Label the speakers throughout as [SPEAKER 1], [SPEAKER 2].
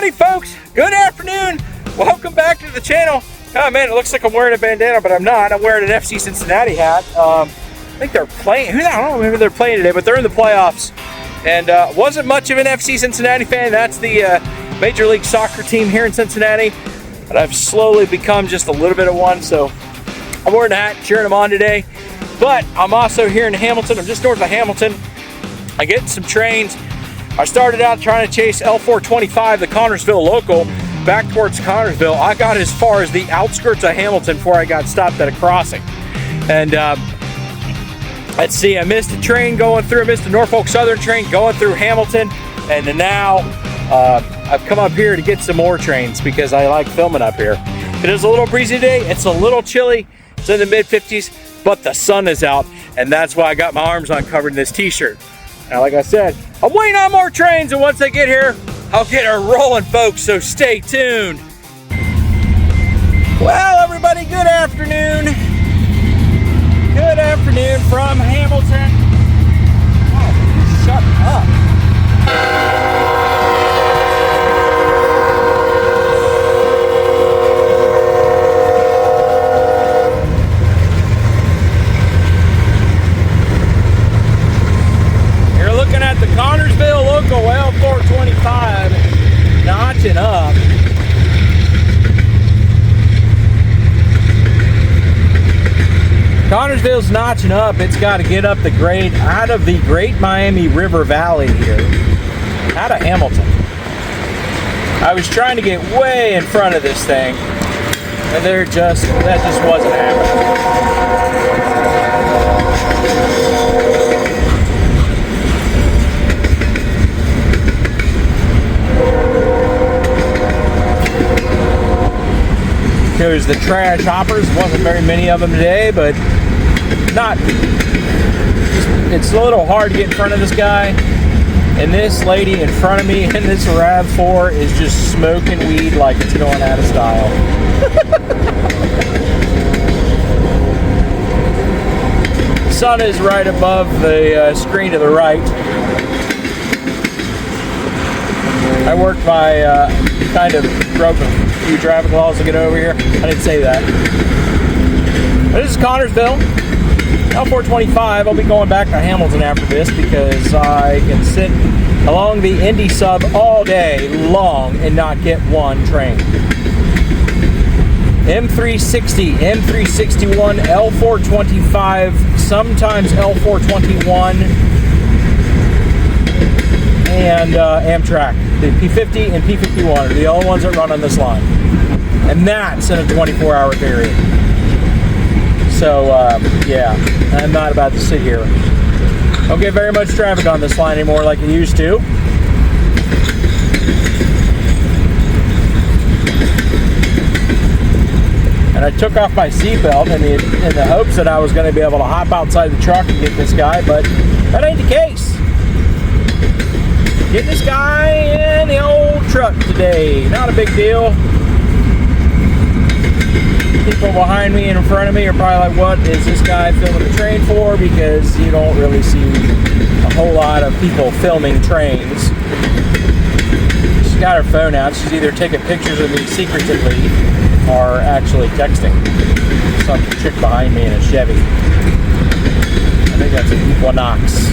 [SPEAKER 1] Howdy folks, good afternoon. Welcome back to the channel. Oh man, it looks like I'm wearing a bandana, but I'm not. I'm wearing an FC Cincinnati hat. I think they're playing, I don't know, maybe they're playing today, but they're in the playoffs. And wasn't much of an FC Cincinnati fan. That's the Major League Soccer team here in Cincinnati. But I've slowly become just a little bit of one, so I'm wearing a hat, cheering them on today. But I'm also here in Hamilton. I'm just north of Hamilton. I get some trains. I started out trying to chase L425, the Connorsville local, back towards Connorsville. I got as far as the outskirts of Hamilton before I got stopped at a crossing. And let's see, I missed a train going through, I missed a Norfolk Southern train going through Hamilton. And then now I've come up here to get some more trains because I like filming up here. It is a little breezy today, it's a little chilly, it's in the mid 50s, but the sun is out. And that's why I got my arms uncovered in this t-shirt. Now, like I said, I'm waiting on more trains, and once they get here, I'll get her rolling, folks, so stay tuned. Well, everybody, good afternoon. Good afternoon from Hamilton. Oh, shut up. Looking at the Connorsville local L425 notching up. Connorsville's notching up. It's got to get up the grade out of the Great Miami River Valley here, out of Hamilton. I was trying to get way in front of this thing, and that just wasn't happening. There's the trash hoppers. Wasn't very many of them today, but it's a little hard to get in front of this guy. And this lady in front of me in this RAV4 is just smoking weed like it's going out of style. The sun is right above the screen to the right. I worked my kind of broke a few traffic laws to get over here. I didn't say that. But this is Connorsville, L425. I'll be going back to Hamilton after this because I can sit along the Indy sub all day long and not get one train. M360, M361, L425, sometimes L421, and Amtrak. The P50 and P51 are the only ones that run on this line. And that's in a 24-hour period. So, yeah, I'm not about to sit here. Don't get very much traffic on this line anymore like it used to. And I took off my seatbelt in the hopes that I was going to be able to hop outside the truck and get this guy, but that ain't the case. Getting this guy in the old truck today. Not a big deal. People behind me and in front of me are probably like, what is this guy filming the train for? Because you don't really see a whole lot of people filming trains. She's got her phone out. She's either taking pictures of me secretively or actually texting. Some chick behind me in a Chevy. I think that's an Equinox.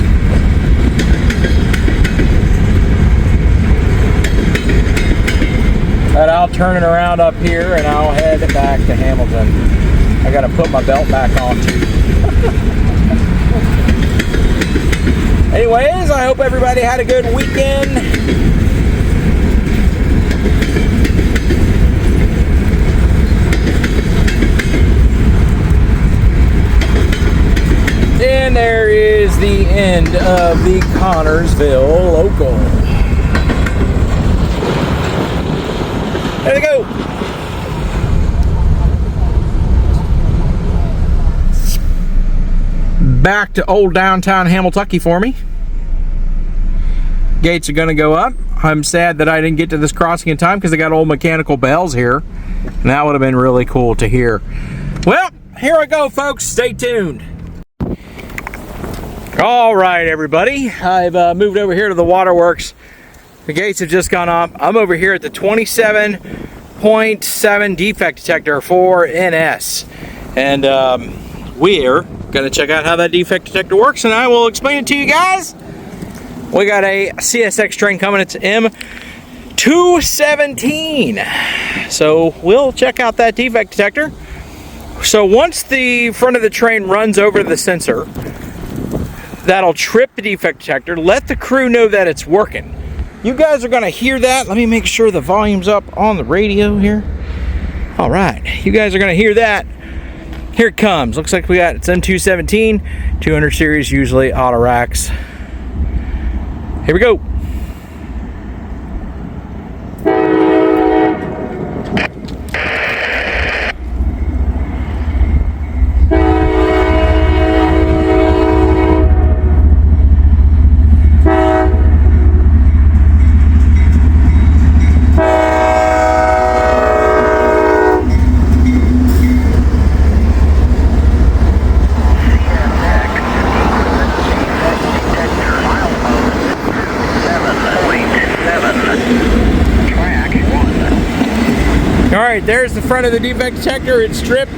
[SPEAKER 1] But I'll turn it around up here and I'll head back to Hamilton. I gotta put my belt back on too. Anyways, I hope everybody had a good weekend. And there is the end of the Connorsville local. There they go. Back to old downtown Hamiltucky for me. Gates are going to go up. I'm sad that I didn't get to this crossing in time because they got old mechanical bells here. And that would have been really cool to hear. Well, here I go, folks. Stay tuned. All right, everybody. I've moved over here to the waterworks. The gates have just gone off. I'm over here at the 27.7 defect detector for NS. And we're gonna check out how that defect detector works, and I will explain it to you guys. We got a CSX train coming. It's M217. So we'll check out that defect detector. So once the front of the train runs over the sensor, that'll trip the defect detector, let the crew know that it's working. You guys are gonna hear that. Let me make sure the volume's up on the radio here. All right, you guys are gonna hear that. Here it comes. Looks like we got, it's M217, 200 series, usually auto racks. Here we go. Alright, there's the front of the defect detector. It's stripped.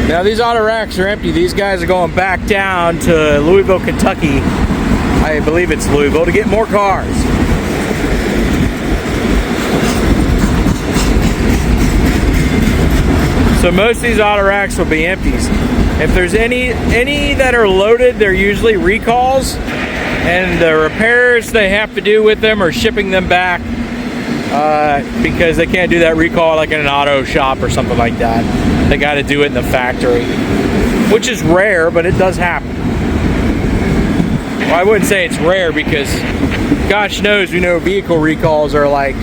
[SPEAKER 1] Now these auto racks are empty. These guys are going back down to Louisville, Kentucky. I believe it's Louisville, to get more cars. So most of these auto racks will be empties. If there's any that are loaded, they're usually recalls, and the repairs they have to do with them are shipping them back. Because they can't do that recall like in an auto shop or something like that. They got to do it in the factory, which is rare, but it does happen. Well, I wouldn't say it's rare, because gosh knows we know vehicle recalls are like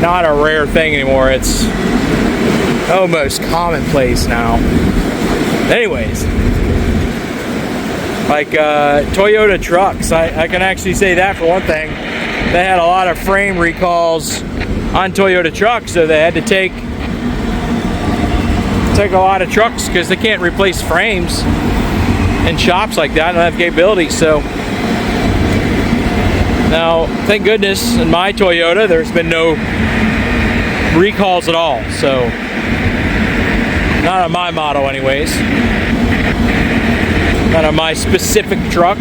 [SPEAKER 1] not a rare thing anymore. It's almost commonplace now. Anyways, like Toyota trucks, I can actually say that for one thing. They had a lot of frame recalls on Toyota trucks, so they had to take a lot of trucks because they can't replace frames in shops like that. They don't have capability. So now, thank goodness, in my Toyota, there's been no recalls at all. So not on my model, anyways. Not on my specific truck.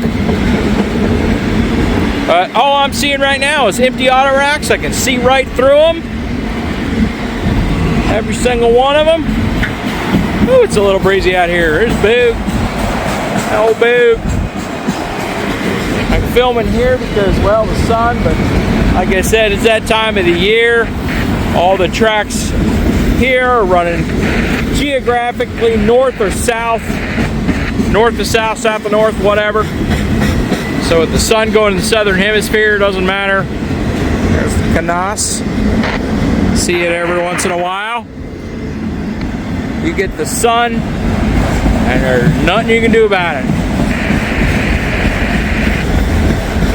[SPEAKER 1] All I'm seeing right now is empty auto racks. I can see right through them. Every single one of them. Ooh, it's a little breezy out here. There's Boog. Oh, Boog. I'm filming here because, well, the sun, but like I said, it's that time of the year. All the tracks here are running geographically north or south. North to south, south to north, whatever. So with the sun going in the southern hemisphere, doesn't matter. There's the Canas. See it every once in a while. You get the sun, and there's nothing you can do about it.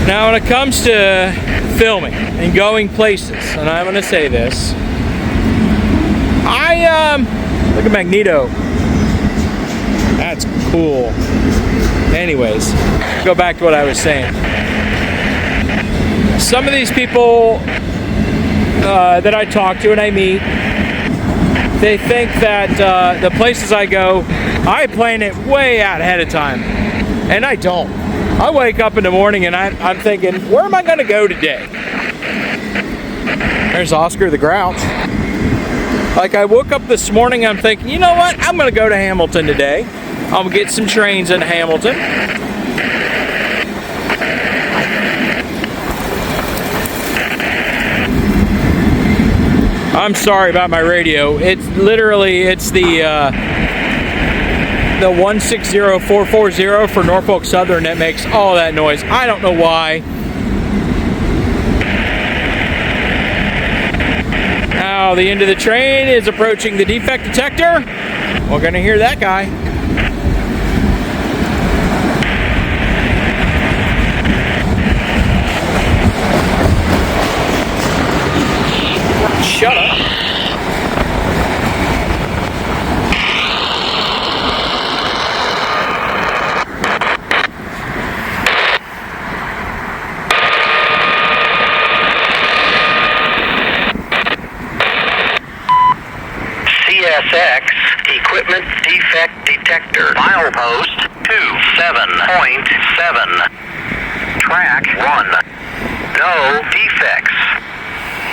[SPEAKER 1] Now when it comes to filming and going places, and I'm going to say this, look at Magneto. That's cool. Anyways, go back to what I was saying. Some of these people that I talk to and I meet, they think that the places I go, I plan it way out ahead of time. And I don't. I wake up in the morning and I'm thinking, where am I going to go today? There's Oscar the Grouch. Like, I woke up this morning, I'm thinking, you know what? I'm going to go to Hamilton today. I'm going to get some trains in Hamilton. I'm sorry about my radio. It's literally, it's the 160440 for Norfolk Southern that makes all that noise. I don't know why. Now the end of the train is approaching the defect detector. We're going to hear that guy. Shut up.
[SPEAKER 2] CSX Equipment Defect Detector. Milepost 27.7. Track 1. No defects.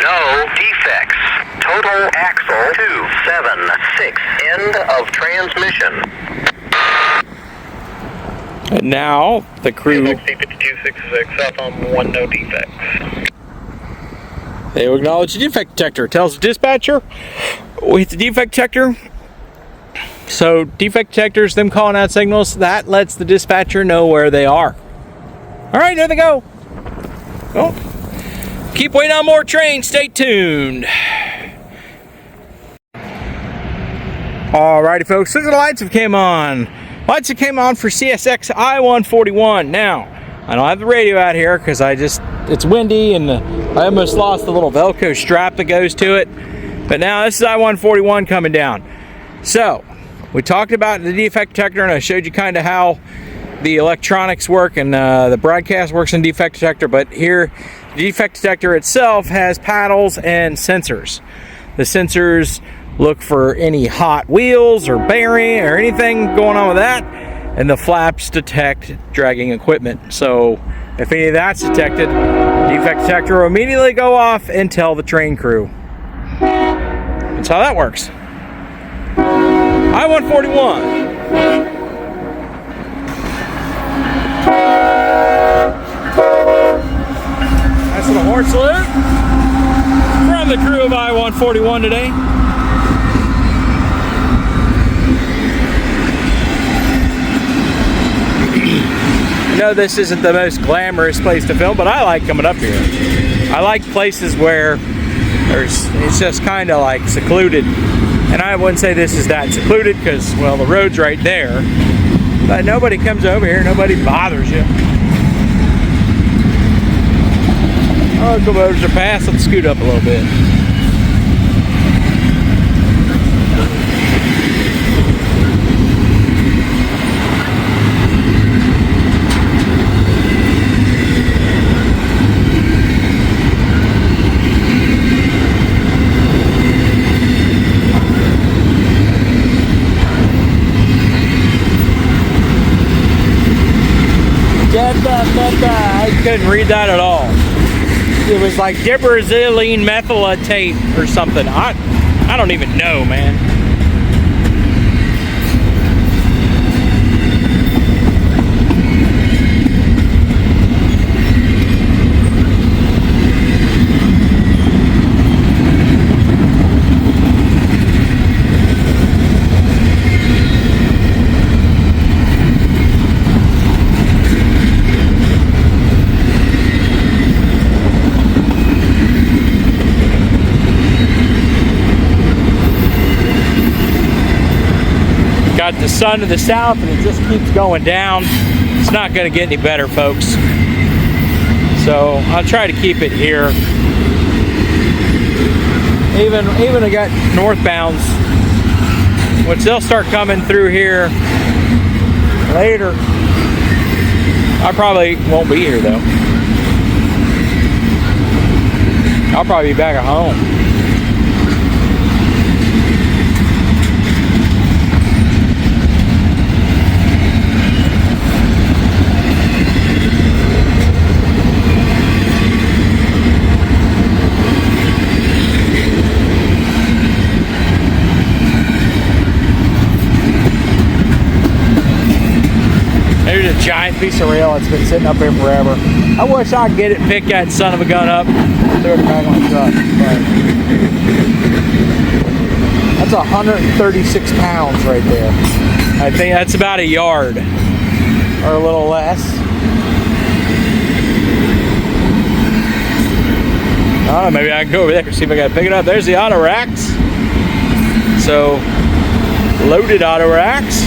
[SPEAKER 2] No defects. Total axle 276. End of transmission.
[SPEAKER 1] And now the crew.
[SPEAKER 2] C5266 south on 1, no defects.
[SPEAKER 1] They will acknowledge the defect detector. Tells the dispatcher we hit the defect detector. So defect detectors, them calling out signals, that lets the dispatcher know where they are. All right, there they go. Oh, keep waiting on more trains. Stay tuned. All righty, folks. Look at the lights that came on. Lights that came on for CSX I-141. Now, I don't have the radio out here because it's windy and I almost lost the little Velcro strap that goes to it. But now this is I-141 coming down. So, we talked about the defect detector and I showed you kind of how the electronics work and the broadcast works in defect detector. But here, the defect detector itself has paddles and sensors. The sensors look for any hot wheels or bearing or anything going on with that, and the flaps detect dragging equipment. So if any of that's detected, defect detector will immediately go off and tell the train crew. That's how that works. I-141. Nice little horn salute from the crew of I-141 today. I know this isn't the most glamorous place to film, but I like coming up here. I like places where it's just kind of like secluded. And I wouldn't say this is that secluded because, well, the road's right there. But nobody comes over here, nobody bothers you. Locomotives are past, let's scoot up a little bit. I couldn't read that at all. It was like dibrazylene methylatate or something. I don't even know, man. Got the sun to the south and it just keeps going down. It's not going to get any better, folks. So I'll try to keep it here. Even I got northbounds, which they'll start coming through here later. I probably won't be here though. I'll probably be back at home. There's a giant piece of rail that's been sitting up here forever. I wish I could get it, pick that son of a gun up, throw it back on the truck. But that's 136 pounds right there. I think that's about a yard or a little less. I don't know, maybe I can go over there and see if I got to pick it up. There's the auto racks. So, loaded auto racks.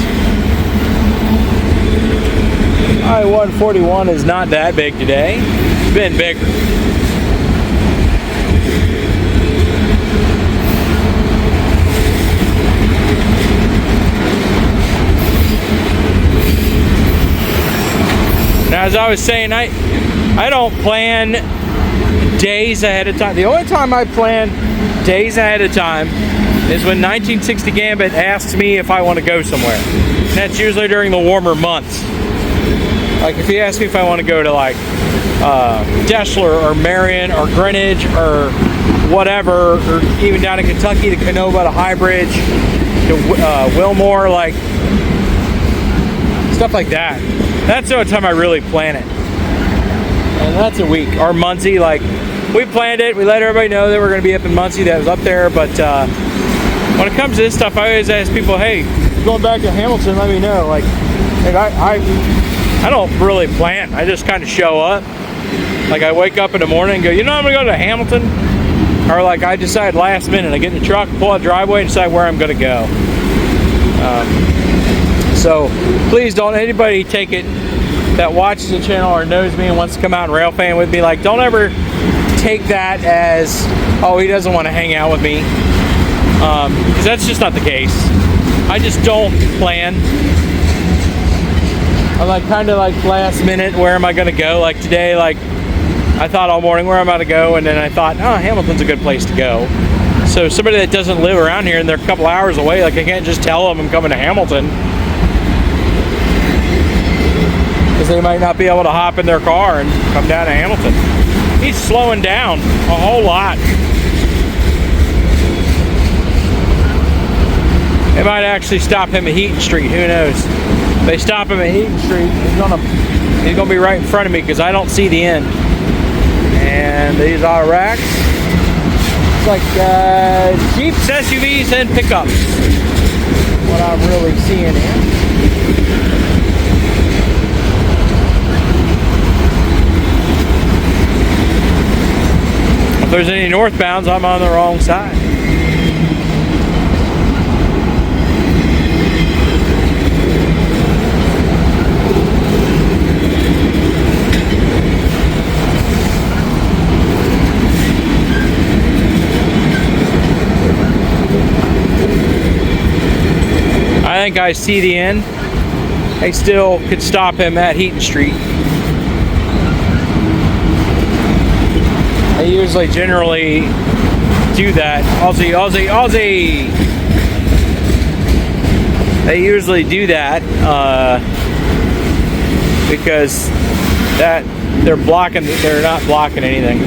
[SPEAKER 1] I-141 is not that big today. It's been bigger. Now, as I was saying, I don't plan days ahead of time. The only time I plan days ahead of time is when 1960 Gambit asks me if I want to go somewhere. And that's usually during the warmer months. Like if he asks me if I want to go to like Deschler or Marion or Greenwich or whatever, or even down in Kentucky to Canova to High Bridge to Wilmore, like stuff like that. That's the only time I really plan it. And that's a week. Or Muncie, like we planned it. We let everybody know that we're going to be up in Muncie. That was up there. But when it comes to this stuff, I always ask people, hey, going back to Hamilton, let me know. Like I don't really plan. I just kind of show up. Like I wake up in the morning and go, you know, I'm going to go to Hamilton. Or like I decide last minute. I get in the truck, pull out the driveway, and decide where I'm going to go. So please don't anybody take it that watches the channel or knows me and wants to come out and rail fan with me. Like, don't ever take that as, oh, he doesn't want to hang out with me. Because that's just not the case. I just don't plan. I'm like kind of like last minute, where am I going to go? Like today, like I thought all morning where I'm about to go, and then I thought, oh, Hamilton's a good place to go. So somebody that doesn't live around here and they're a couple hours away, like I can't just tell them I'm coming to Hamilton. Because they might not be able to hop in their car and come down to Hamilton. He's slowing down a whole lot. They might actually stop him at Heaton Street, who knows? If they stop him at Heaton Street, he's gonna be right in front of me because I don't see the end. And these are racks. It's like Jeeps, SUVs, and pickups. What I'm really seeing here. If there's any northbounds, I'm on the wrong side. I think I see the end. I still could stop him at Heaton Street. I usually generally do that. Aussie, Aussie, Aussie! They usually do that because that they're not blocking anything.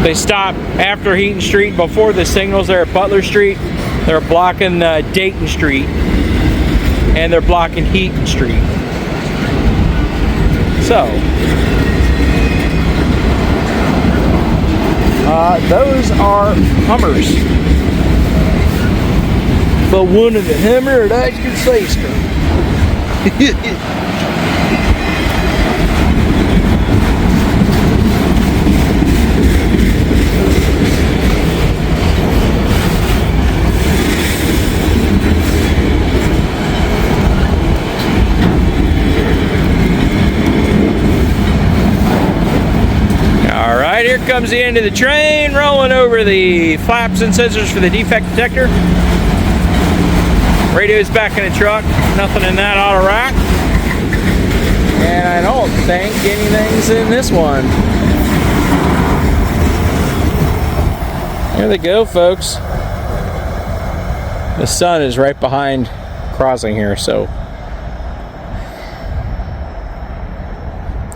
[SPEAKER 1] They stop after Heaton Street, before the signals there at Butler Street. They're blocking Dayton Street, and they're blocking Heaton Street. So, those are Hummers. But one of the Hummer that I could say so. Here comes the end of the train, rolling over the flaps and sensors for the defect detector. Radio's back in the truck, nothing in that auto rack. And I don't think anything's in this one. There they go, folks. The sun is right behind crossing here, so.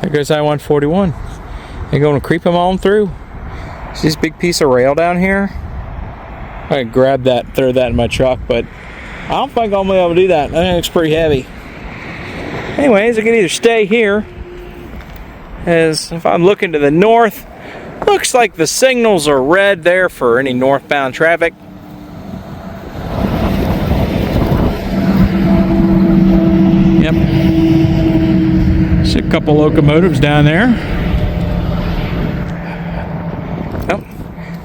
[SPEAKER 1] There goes I-141. They're going to creep them on through. See this big piece of rail down here? I can grab that, throw that in my truck, but I don't think I'll be able to do that. I think it's pretty heavy. Anyways, I can either stay here, as if I'm looking to the north, looks like the signals are red there for any northbound traffic. Yep. See a couple locomotives down there.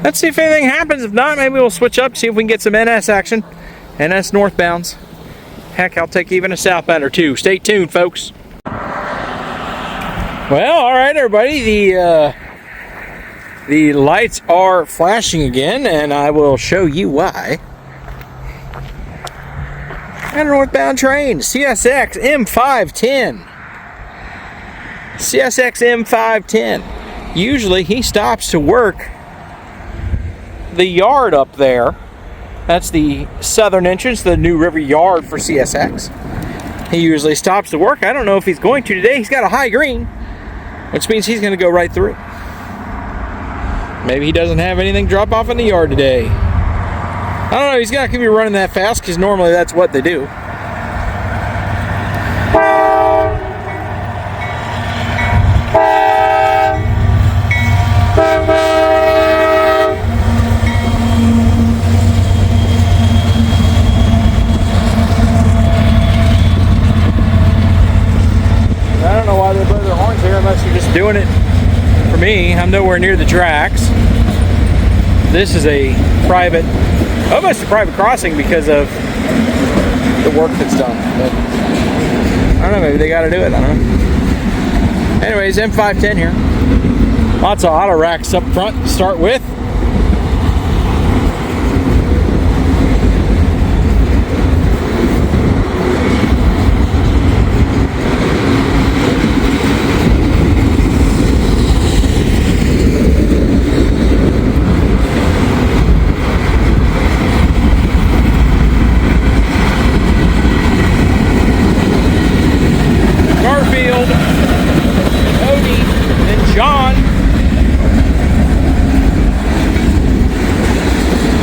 [SPEAKER 1] Let's see if anything happens. If not, maybe we'll switch up, see if we can get some NS action. NS northbounds. Heck, I'll take even a southbound or two. Stay tuned, folks. Well, all right, everybody. The lights are flashing again, and I will show you why. And a northbound train, CSX M510. CSX M510. Usually, he stops to work the yard up there That's the southern entrance to the New River Yard for CSX. He usually stops to work. I don't know if he's going to today. He's got a high green, which means he's going to go right through. Maybe he doesn't have anything drop off in the yard today. I don't know. He's not going to be running that fast because normally that's what they do. Unless you're just doing it for me. I'm nowhere near the tracks. This is a private, almost a private crossing because of the work that's done. But I don't know, maybe they got to do it. I don't know. Anyways, M510 here. Lots of auto racks up front to start with.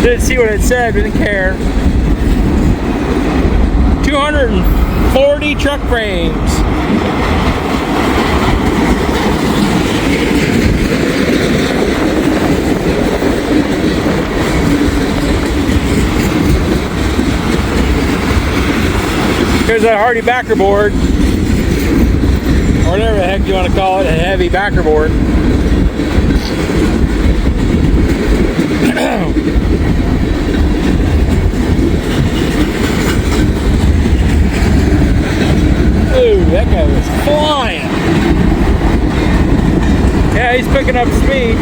[SPEAKER 1] Didn't see what it said, didn't care. 240 truck frames. Here's that Hardy backer board, or whatever the heck you want to call it, a heavy backer board. Ooh, that guy was flying. Yeah, he's picking up speed.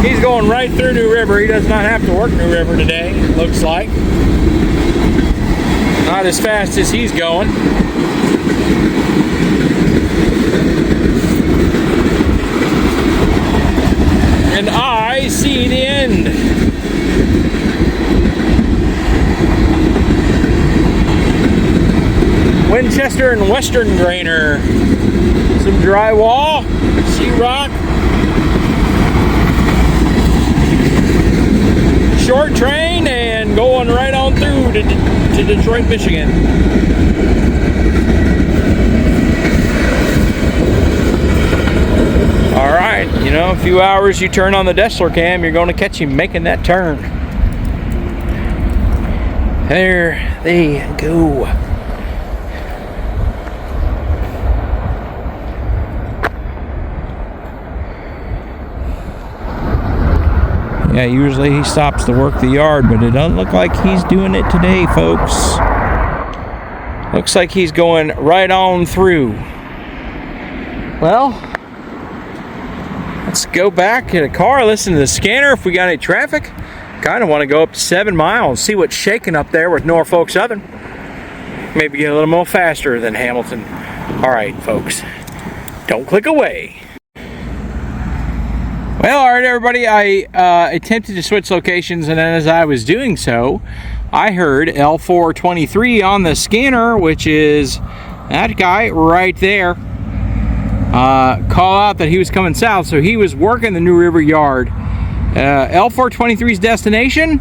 [SPEAKER 1] He's going right through New River. He does not have to work New River today, it looks like. Not as fast as he's going. And I see the end. Winchester and Western Grainer. Some drywall, sheetrock. Short train and going right on through to Detroit, Michigan. All right, you know, a few hours you turn on the Dessler cam, you're going to catch him making that turn. There they go. Yeah, usually he stops to work the yard, but it doesn't look like he's doing it today, folks. Looks like he's going right on through. Well, let's go back in a car, listen to the scanner if we got any traffic. Kind of want to go up to 7 miles, see what's shaking up there with Norfolk Southern. Maybe get a little more faster than Hamilton. All right, folks, don't click away. Well, all right, everybody, I attempted to switch locations, and then as I was doing so, I heard L423 on the scanner, which is that guy right there, call out that he was coming south, so he was working the New River Yard. L423's destination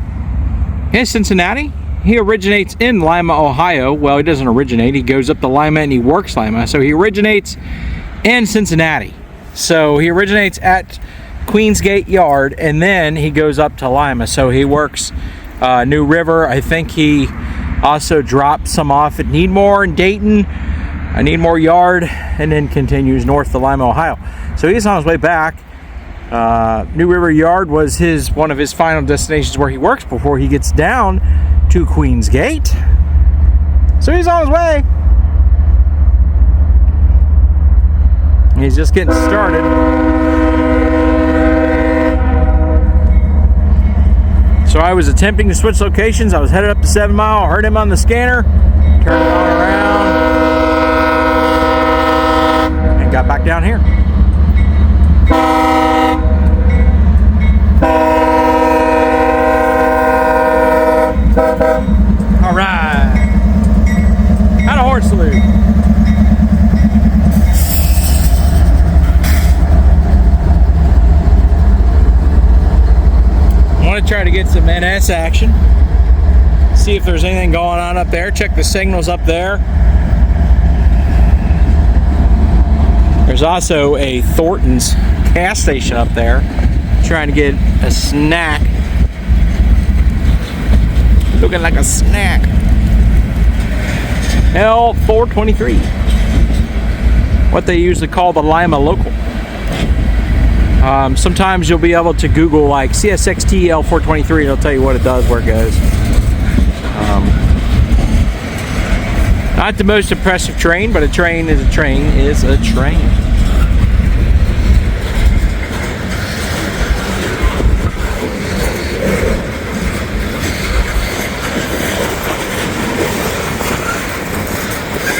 [SPEAKER 1] is Cincinnati. He originates in Lima, Ohio. Well, he doesn't originate. He goes up to Lima and he works Lima, so he originates in Cincinnati. So he originates at Queensgate Yard, and then he goes up to Lima. So he works New River. I think he also drops some off at Needmore and Dayton, Needmore Yard, and then continues north to Lima, Ohio. So he's on his way back. New River Yard was one of his final destinations where he works before he gets down to Queensgate. So he's on his way. He's just getting started. So I was attempting to switch locations. I was headed up to 7 Mile, heard him on the scanner, turned it on around, and got back down here. to get some NS action. See if there's anything going on up there. Check the signals up there. There's also a Thornton's gas station up there. Trying to get a snack. Looking like a snack. L423. What they usually call the Lima Local. Sometimes you'll be able to Google like CSXT L423. It'll tell you what it does, where it goes. Not the most impressive train, but a train is a train is a train.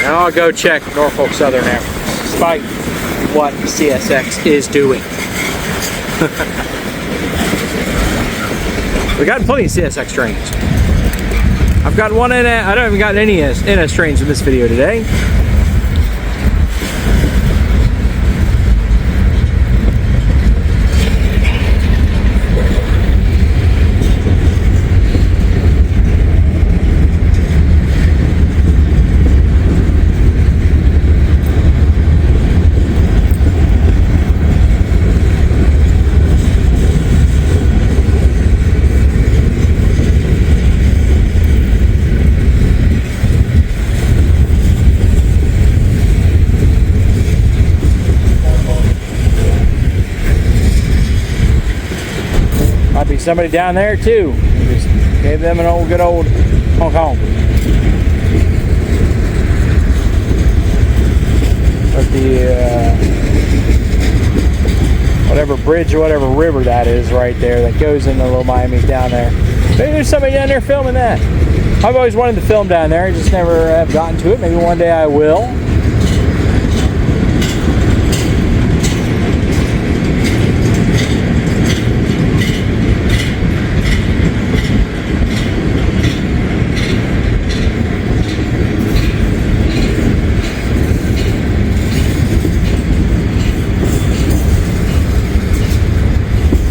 [SPEAKER 1] Now I'll go check Norfolk Southern after, despite what CSX is doing. We've gotten plenty of CSX trains. I've got one in. I don't even got any NS trains in this video today. Might be somebody down there too. Just gave them an good old honk honk. But the whatever bridge or whatever river that is right there that goes into Little Miami down there. Maybe there's somebody down there filming that. I've always wanted to film down there. I just never have gotten to it. Maybe one day I will.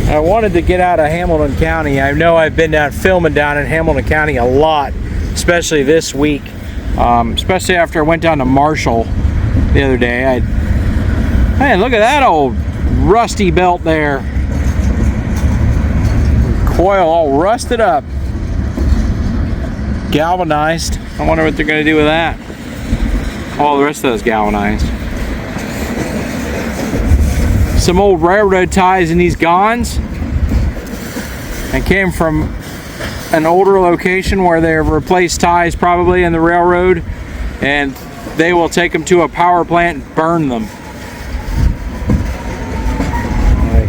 [SPEAKER 1] I wanted to get out of Hamilton County. I know I've been down filming down in Hamilton County a lot, especially this week. Especially after I went down to Marshall the other day. Hey, look at that old rusty belt there. Coil all rusted up. Galvanized. I wonder what they're going to do with that. All the rest of those galvanized. Some old railroad ties in these gonds, and came from an older location where they have replaced ties probably in the railroad, and they will take them to a power plant and burn them.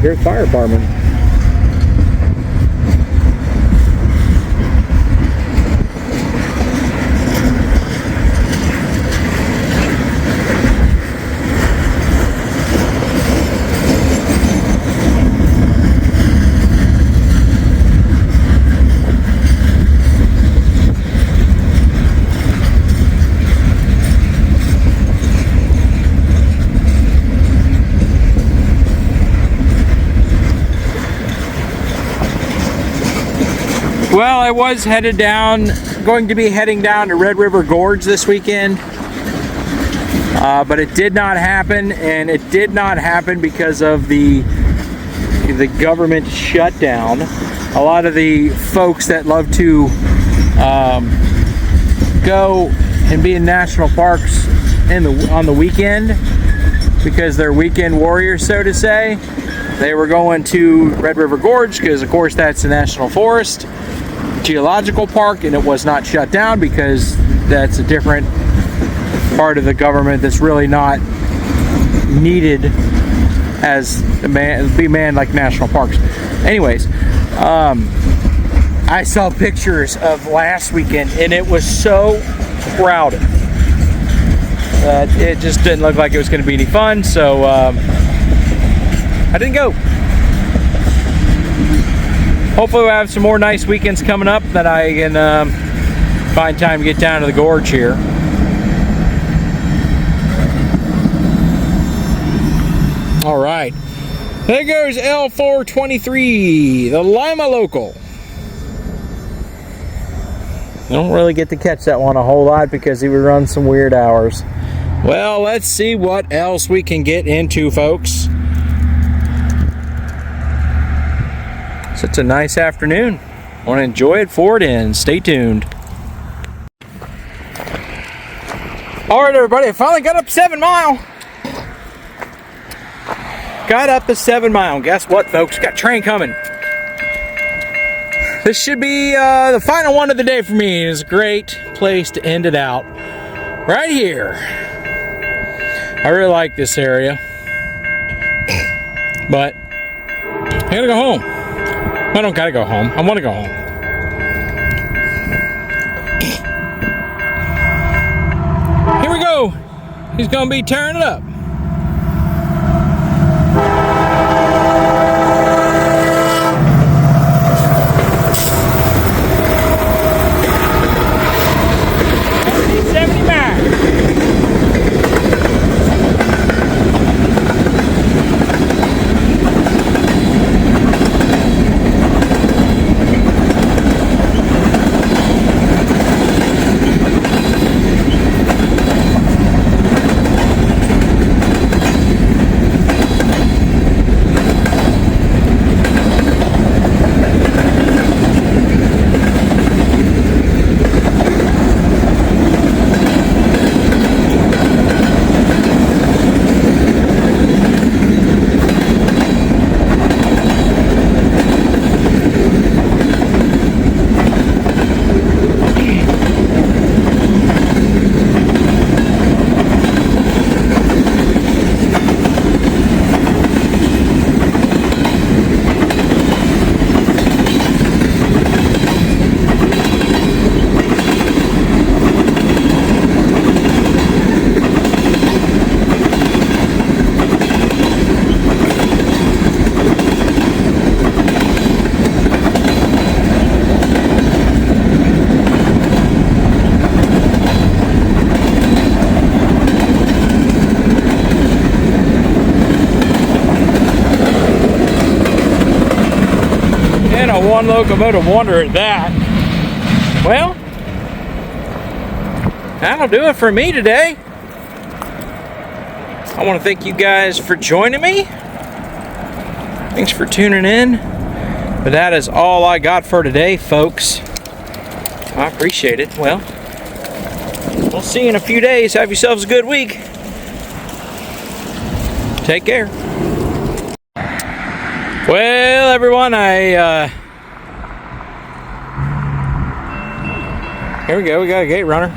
[SPEAKER 1] Here's the fire department. Well, I was going to be heading down to Red River Gorge this weekend, but it did not happen, and it did not happen because of the government shutdown. A lot of the folks that love to go and be in national parks on the weekend, because they're weekend warriors, so to say, they were going to Red River Gorge because, of course, that's a national forest. Geological park, and it was not shut down because that's a different part of the government that's really not needed as be manned like national parks. Anyways, I saw pictures of last weekend and it was so crowded that it just didn't look like it was going to be any fun, so I didn't go. Hopefully we'll have some more nice weekends coming up that I can find time to get down to the gorge here. All right, there goes L423, the Lima Local. Don't really get to catch that one a whole lot because he would run some weird hours. Well, let's see what else we can get into, folks. So it's a nice afternoon. Want to enjoy it for it and stay tuned. All right, everybody, I finally got up 7 Mile. Got up to 7 Mile. Guess what, folks? Got a train coming. This should be the final one of the day for me. It's a great place to end it out. Right here. I really like this area. But I gotta go home. I don't gotta go home. I want to go home. Here we go. He's gonna be tearing it up. One locomotive wonder at that. Well, that'll do it for me today. I want to thank you guys for joining me. Thanks for tuning in. But that is all I got for today, folks. I appreciate it. Well, we'll see you in a few days. Have yourselves a good week. Take care. Well, everyone, here we go, we got a gate runner.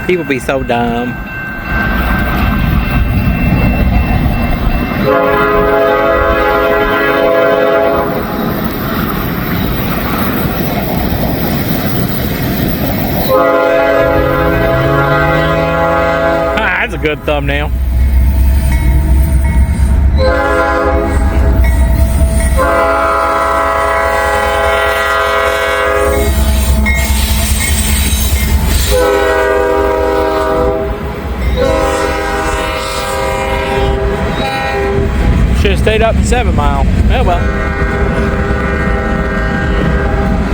[SPEAKER 1] People be so dumb. That's a good thumbnail. Should have stayed up at 7 Mile. Oh well.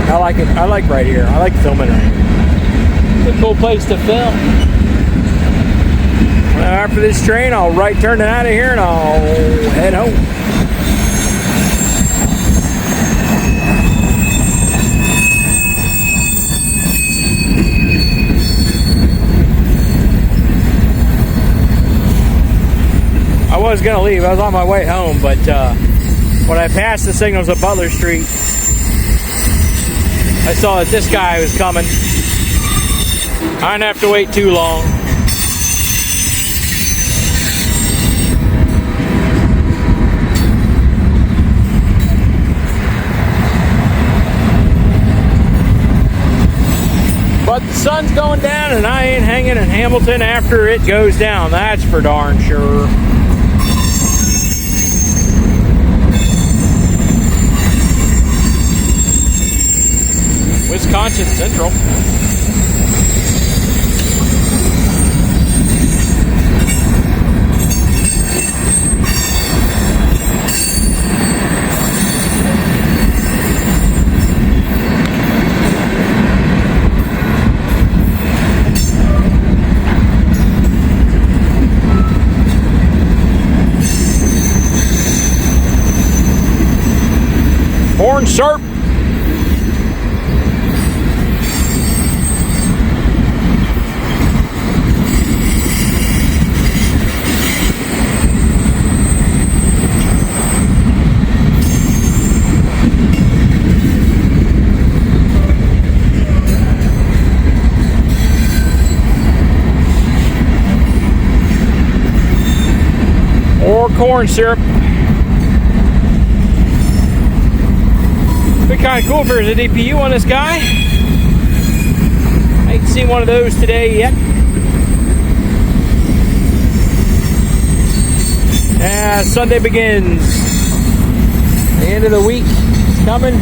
[SPEAKER 1] I like it. I like right here. I like filming right here. It's a cool place to film. Well, after this train, I'll right turn it out of here and I'll head home. I was gonna leave. I was on my way home, but when I passed the signals at Butler Street, I saw that this guy was coming. I didn't have to wait too long. But the sun's going down and I ain't hanging in Hamilton after it goes down. That's for darn sure. Wisconsin Central. corn syrup. Or corn syrup. Be kind of cool if there's a DPU on this guy. I ain't seen one of those today yet. Sunday begins. The end of the week is coming.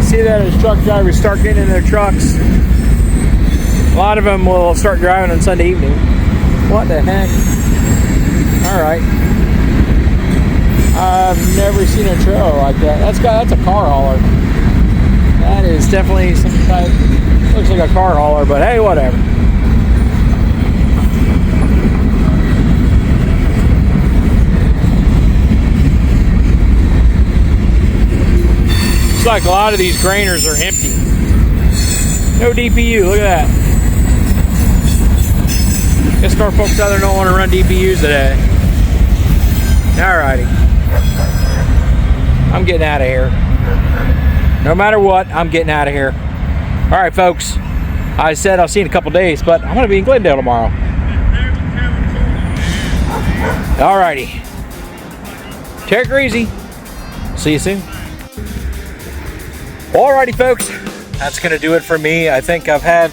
[SPEAKER 1] See that as truck drivers start getting in their trucks. A lot of them will start driving on Sunday evening. What the heck? Alright. I've never seen a trailer like that. That's a car hauler. That is definitely some type. Looks like a car hauler, but hey, whatever. Looks like a lot of these grainers are empty. No DPU. Look at that. Guess car folks out there don't want to run DPUs today. Alrighty. I'm getting out of here. No matter what, I'm getting out of here. Alright, folks. I said I'll see you in a couple days, but I'm going to be in Glendale tomorrow. Alrighty. Take it easy. See you soon. Alrighty, folks. That's going to do it for me. I think I've had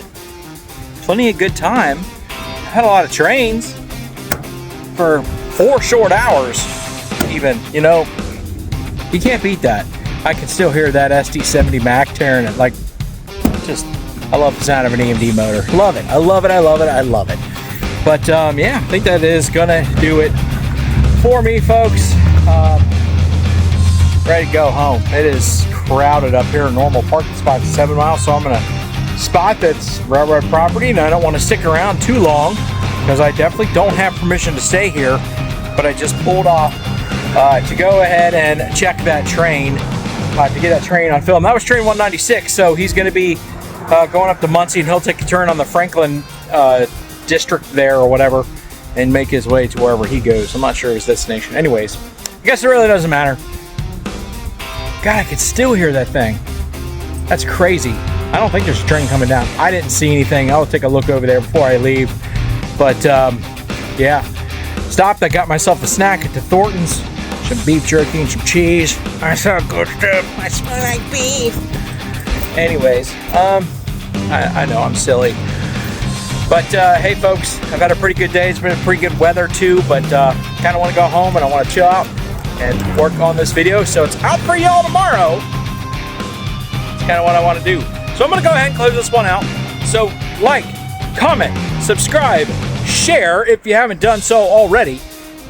[SPEAKER 1] plenty of good time. I've had a lot of trains for 4 short hours. Even, you know, you can't beat that. I can still hear that SD70 Mac tearing it. Like, just, I love the sound of an EMD motor. Love it. I love it. I love it. I love it. But, yeah, I think that is going to do it for me, folks. Ready to go home. It is crowded up here. Normal parking spot is 7 miles, so I'm in a spot that's railroad property, and I don't want to stick around too long because I definitely don't have permission to stay here. But I just pulled off to go ahead and check that train, to get that train on film. That was train 196, so he's going to be going up to Muncie, and he'll take a turn on the Franklin district there or whatever and make his way to wherever he goes. I'm not sure his destination. Anyways, I guess it really doesn't matter. God, I could still hear that thing. That's crazy. I don't think there's a train coming down. I didn't see anything. I'll take a look over there before I leave. But, yeah. Stopped. I got myself a snack at the Thornton's. Some beef jerky and some cheese. I saw good stuff. I smell like beef. Anyways, I know I'm silly. But, hey, folks, I've had a pretty good day. It's been a pretty good weather, too. But kind of want to go home and I want to chill out and work on this video. So it's out for y'all tomorrow. It's kind of what I want to do. So I'm going to go ahead and close this one out. So like, comment, subscribe, share if you haven't done so already.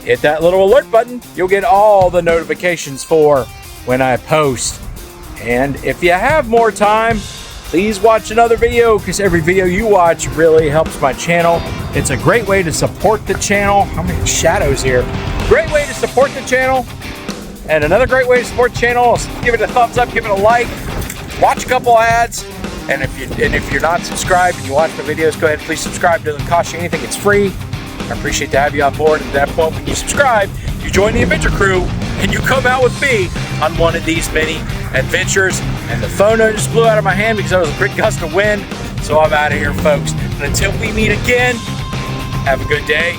[SPEAKER 1] Hit that little alert button. You'll get all the notifications for when I post. And if you have more time, please watch another video, because every video you watch really helps my channel. It's a great way to support the channel. How many shadows here? Great way to support the channel. And another great way to support the channel is give it a thumbs up, give it a like, watch a couple ads. And if you're not subscribed and you watch the videos, go ahead and please subscribe. It doesn't cost you anything. It's free. I appreciate to have you on board. And at that point, when you subscribe, you join the adventure crew and you come out with me on one of these many adventures. And the phone just blew out of my hand because there was a big gust of wind. So I'm out of here, folks. And until we meet again, have a good day.